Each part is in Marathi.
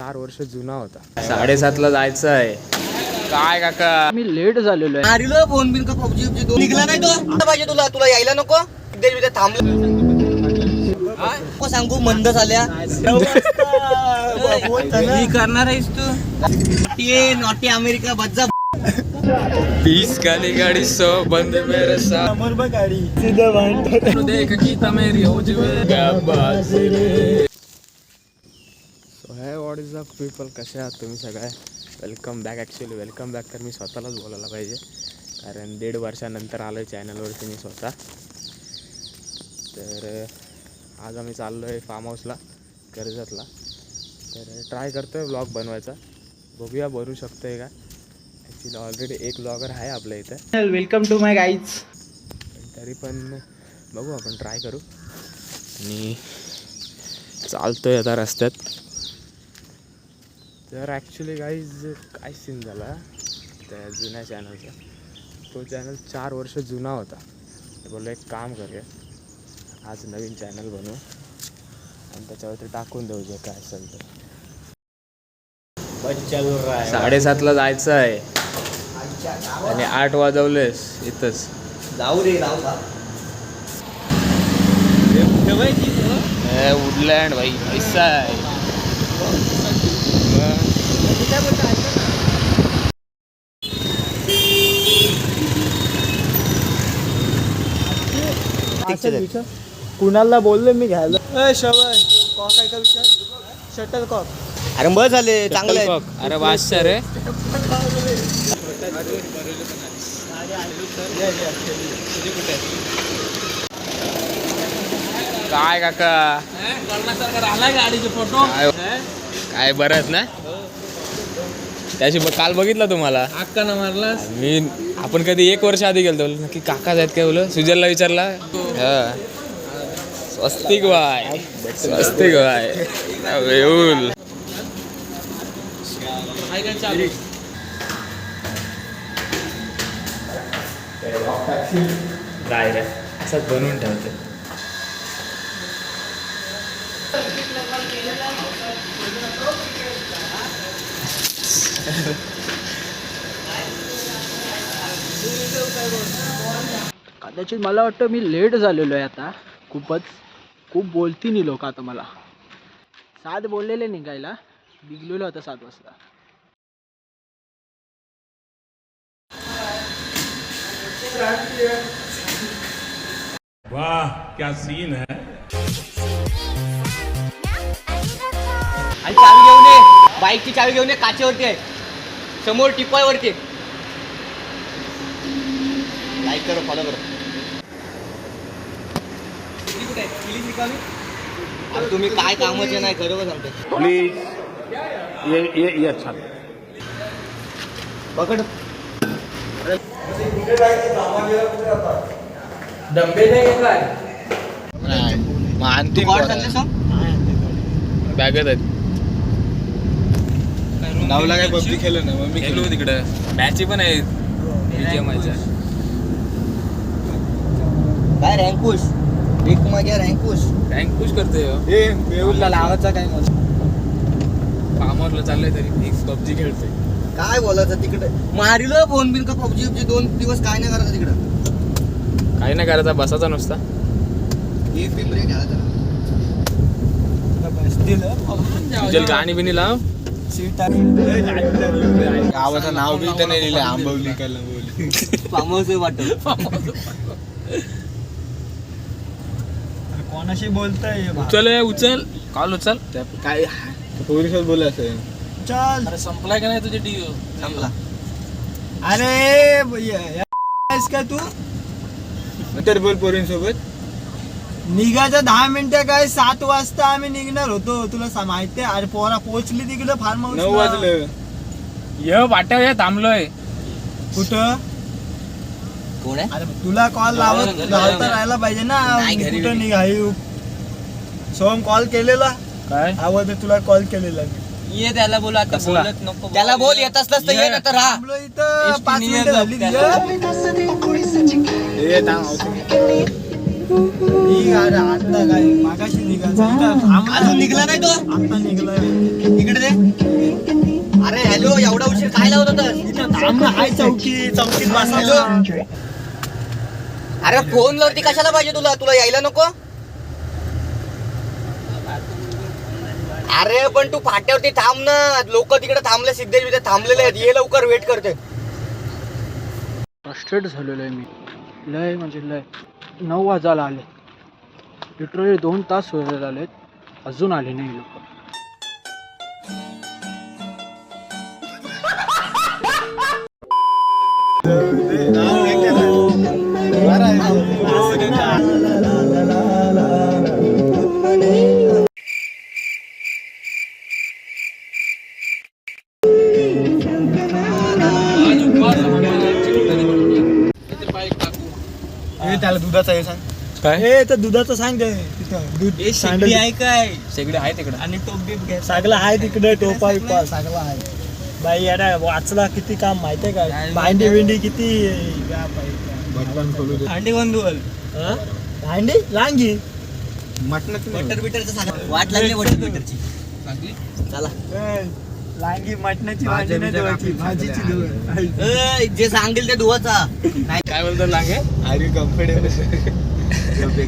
4 वर्ष जुना होता. 7:30ला जायचं आहे. काय काका मी लेट झालेलो आहे. मारिलो फोन बिन का पबजी पबजी दोन निघला नाही तो पाहिजे तुला यायला नको तिथे थांबलो सांगू मंद झाल्या करणार आहेस तू ये नॉटी अमेरिका बज्जा 20 काली गाडी सो बंद मेरे साथ समोर बघ गाडी सीधा बांधतो देख की तमेरी हो जवे क्या बात रे. सो हे व्हॉट इज अप पीपल, कसे आहात तुम्ही सगळे? Welcome back. Actually welcome back तर मी स्वतःलाच बोलायला पाहिजे, कारण 1.5 वर्षानंतर आलो आहे चॅनलवरती मी स्वतः. तर आज आम्ही चाललो आहे फार्म हाऊसला कर्जतला. तर ट्राय करतो आहे व्लॉग बनवायचा, बघूया बनवू शकतो आहे का. ॲक्च्युली ऑलरेडी एक व्लॉगर आहे आपल्या इथं. Welcome to my guys. तरी पण बघू, आपण ट्राय करू. आणि चालतो आहे आता रस्त्यात. तर ॲक्च्युली गाईज काय सीन झाला त्या जुन्या चॅनलचा, तो चॅनल 4 वर्ष जुना होता. बोललो एक काम करूया, आज नवीन चॅनल बनवू आणि त्याच्यावरती टाकून देऊ जे काय असेल तर. 7:30ला जायचं आहे आणि 8 वाजवलेस इथंच. जाऊ रे जाऊ का वुडलँड भाई पैसा आहे. कुणाला बोललो मी घ्यायला शवय कॉक आहे का विचार. Shuttlecock. अरे बस झाले चांगले अरे वाच रे. काय काका गाडीचे फोटो काय बरं आहेत ना. त्याशी काल बघितलं तुम्हाला अक्का ना मारला मी. आपण कधी 1 वर्ष आधी गेलो नक्की काकाच आहेत काय बोल. सुजलला विचारला. हा स्वस्तिक बाय स्वस्तिक बाय येऊल काय रे असंच बनवून ठेवते. कदाचित मला वाटतं मी लेट झालेलो आहे आता. खूप बोलती नाही लोक आता मला. 7 बोललेले निघायला, निघलेलो आता 7 वाजता. वाह क्या सीन है. आणि चावी घेऊन ये, बाईकची चावी घेऊन ये. काचेवरती आहे समोर टिपायवरती. लाईक करो फॉलो करो. अरे तुम्ही काय कामाचे नाही खरोखर सांगतो. प्लीज ये अच्छा. पकड डब्बे नाही काय आणतील बॅगेत आहेत. नावला काय पबजी खेळलं ना मग मी खेळलो तिकडं. मॅची पण आहेत BGMI. काय रँकुश एक मागे रँकुश रँक पुश करतोय. ए मेहुलला लावायचा काय मला. फार्मरला चाललंय तरी फिक्स पबजी खेळतोय. काय बोलायचं तिकडे. मारिलो फोन बिन का पबजी पबजी 2 दिवस काय नाही करायचं तिकडं. काही नाही करायचा, बसायचा नुसता. एक बिन ब्रेक घ्यायचा. तुझ्या गाणी बिनी लाव. गावाचं नाव बी तर नाही लिहिलं. आंबवली कलंबवली. फार्महाऊस वाटत. कोणाशी बोलताय. उचल कॉल उचल. काय पोलिसात बोलायचं. चल अरे संपलाय का नाही तुझे डिओ. संपला. अरे का तू तर बोल पोरींसोबत. निघायचं 10 मिनिटं काय. 7 वाजता आम्ही निघणार होतो. तुला माहिती आहे. अरे पोरा पोहोचली तिकडे फार्म हाऊस. 9 वाजलं. ये वाट्यावर थांबलोय. कुठं. कोण आहे. अरे तुला कॉल लावता राहायला पाहिजे ना. कुठं निघाई. सोम कॉल केलेला काय आवाज तुला कॉल केलेला मी. ये त्याला बोल आता. बोलत नको. त्याला बोल येत असलंच तर ये ना तर राहा. थांबलो इथं 5 मिनिटं झाली. ए थांब. आता काय मागाशी अजून निघला नाही तो आता निघला इकडे दे. अरे हॅलो एवढा उशीर काय लावत होता चौकीत बसलो. अरे फोन वरती कशाला पाहिजे तुला तुला यायला नको. अरे पण तू फाट्यावरती थांब ना. लोक तिकडे थांबले सिद्धेश तिथे थांबलेले आहेत. ये लवकर वेट करते. फ्रस्ट्रेट झालेलो आहे मी लय म्हणजे लय. 9 वाजायला आले लिटरली 2 तास होत आलेत अजून आले नाही लोक. त्याला दुधाचा हे सांग. काय तर दुधाचं सांग दूध शेगडी आहे काय. शेगडी आहे तिकडे आणि टोप बीप घ्या. सागला आहे तिकडे टोपा बिपा सागला आहे. बाई यार वाचला किती काम माहितीये का. भांडी बिंडी किती अंडी गोंधळ भांडी लांगी बटर बिटरचं सांग. वाट लागली बटर बिटरची. चला लांगी मटणाची भाजी नाही धुवायची भाजीची धुवायची. जे सांगेल ते धुवाचा. काय बोलतो लागे. Are you comfortable.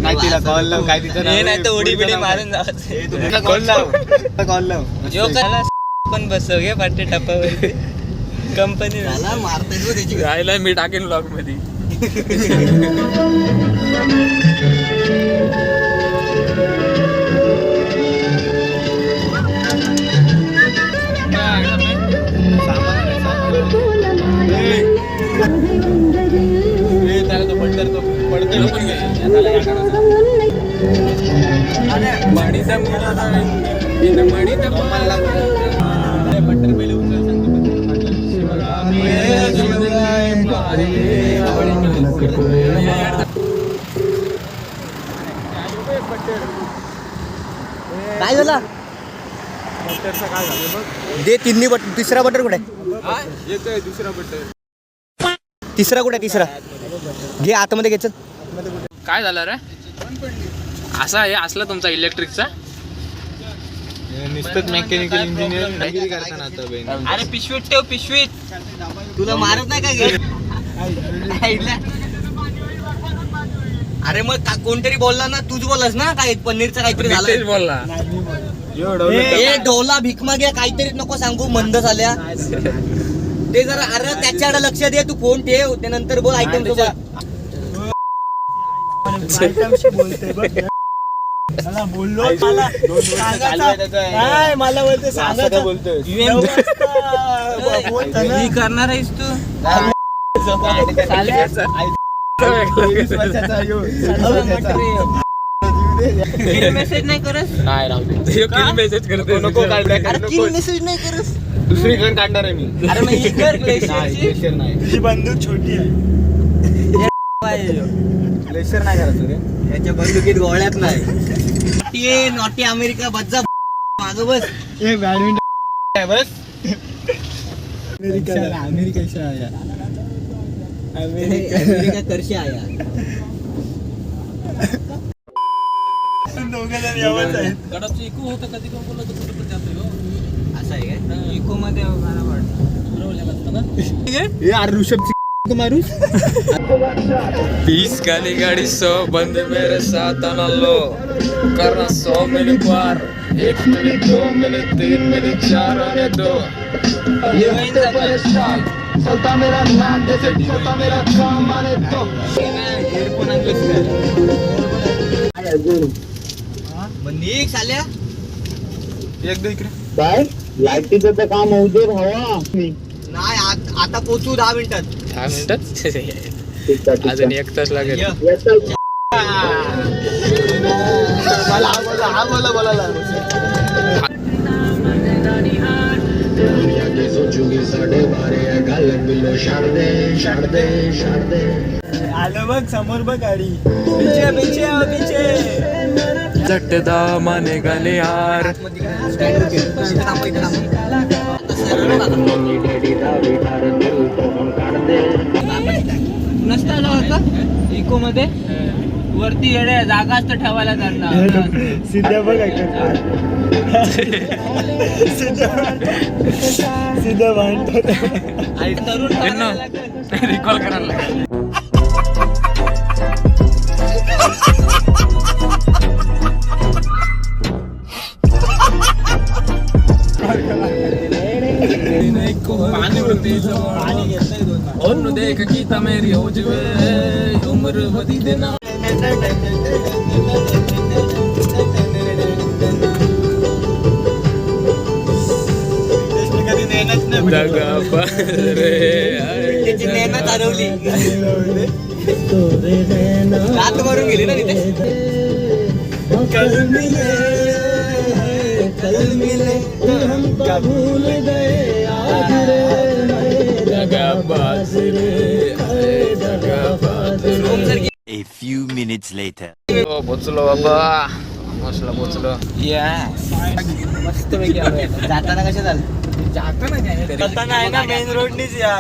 नाही तिला कॉल लाव काय तिचं नाव नाही तर उडी बिडी मारून कॉल लाव कॉल लाव. जो पण बसव घे पाटे टपावर कंपनी झाला मारते त्याची. राहिला मी टाकेन ब्लॉग मध्ये. त्याला तो बटर तो पडतो पण मणीचा मणीचा बटर पहिले उचल काय झालं. बटरचा काय झालं बघ. दे तिन्ही बटर. तिसरा बटर कुठे. येतोय दुसरा बटर. तिसरा कुठे. तिसरा घे आतमध्ये घे. चल काय झालं रे. असा हे असला तुमचा इलेक्ट्रिकचा. नुसतंच मेकॅनिकल इंजिनियर डिग्री करताना आता बहीण. अरे पिशवीत ठेव पिशवीत. तुला मारत नाही काय घे. अरे मग कोणतरी बोलला ना. तूच बोललास ना काय पनीरचं काहीतरी तेच झालं. बोलला. ए ढोला भीक मागे काहीतरी नको सांगू. मंद झाल्या ते जरा. अरे त्याच्याकडे लक्ष दे. तू फोन ठेव त्यानंतर बोल आयटम सोबत. बोलते बघ. मला बोललो मला सांगायचं. मला बोलते सांगायचं बोलतोय. करणार आहेस तू. मेसेज नाही करत. नाही राहू मेसेज करतो नको मेसेज नाही करत. दुसरी गण काढणार आहे मी. अरे मग ही कर ग्लेशियर नाही. ही बंदूक छोटी आहे. ग्लेशियर नाही करायचं रे. याच्या बंदुकीत गोळ्यात नाही. नॉटी अमेरिका बज्जा माग बस. हे बॅडमिंटन बस अमेरिका अमेरिका करशी आया. दोघं जण यावंच आहेत. असं आहे काय. इको मध्ये यार ऋषभ मारूस. 20 काली गाड़ी 100 बंद मेरे साथ आना लो करना 100 मिनट पार 1 मिनट 2 मिनट 3 मिनट 4 आने दो ये वहीं से परेशान चलता मेरा नाम जैसे चलता मेरा काम आने दो. निघ साल्या. एकदा इकडे काय लाईटीचं तर काम होऊ दे भावा. नाही आता पोचू 10 मिनिटात. 10 मिनिटात अजून 1 तास लागेल. आलं बघ समोर बघ गाडी. पिछे पिछे पिछे झटदा माने गाले यार. नसता आला होता इको मध्ये. वरती येडे जागाच तर ठेवायला त्यांना. सिद्ध्या बघ सिद्ध्या भांडतो. रिकॉल करायला लागेल. देख की मेरी हो जवे उम्र बदी देना. त्याची मेहनत हरवली. रात भरून गेली ना तिथे. कल मिले हमको भूल गए आज रे दगाबाज रे दगाबाज रे. A few minutes later. पोचलो बाबा, मस्तला पोचलो. मस्त पैकी आलोय. जाताना कशा झालं? जाताना काय जाताना आहे ना मेन रोडनीच या